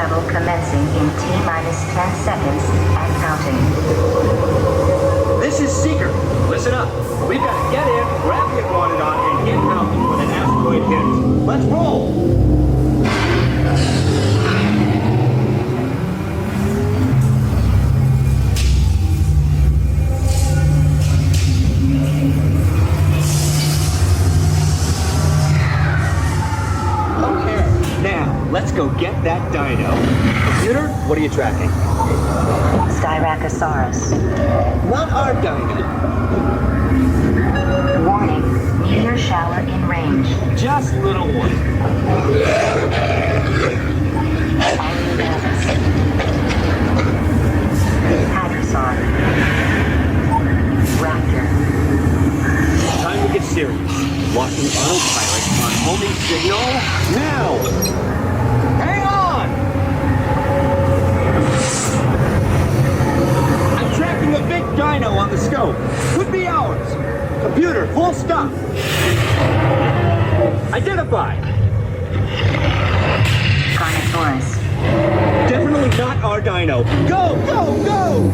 travel commencing in T-minus 10 seconds and counting. This is Seeker. Listen up. We've got to get in, grab the Iguanodon, and get out when an asteroid hits. Let's roll! Okay, now, let's go get that dino. Computer, what are you tracking? Styracosaurus. Not our dino. Warning, meteor shower in range. Just little one. Hadrosaur. Raptor. Time to get serious. Locking autopilot on homing signal now. Hang on! I'm tracking a big dino on the scope. Could be ours. Computer, full stop. Identify. Carnotaurus. Definitely not our dino. Go, go, go!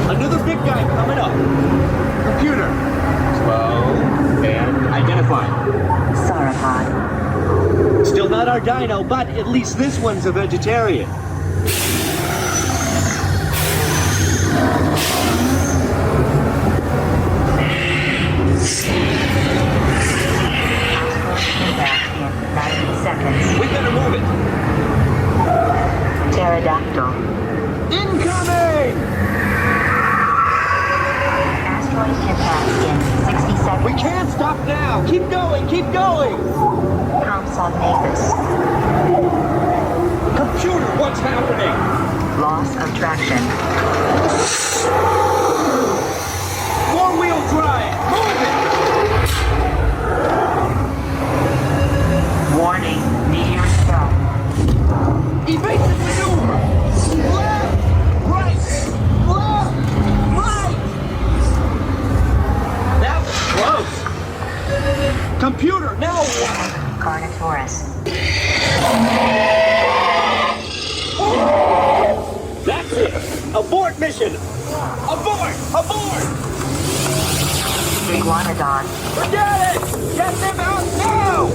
Another big guy coming up. Computer. Slow and identify. Sauropod. Still not our dino, but at least this one's a vegetarian. Back in 90 seconds. We better move it. Pterodactyl. Incoming! Asteroid impact in 60 seconds. We can't stop now. Keep going, keep going. Compsognathus. Computer, what's happening? Loss of traction. Four-wheel drive. Move it! Warning, meteor shower. Evasive maneuver! Left! Right! Left! Right! That was close! Computer, now what? Carnotaurus. That's it! Abort mission! Abort! Abort! Iguanodon. Forget it! Get them out now!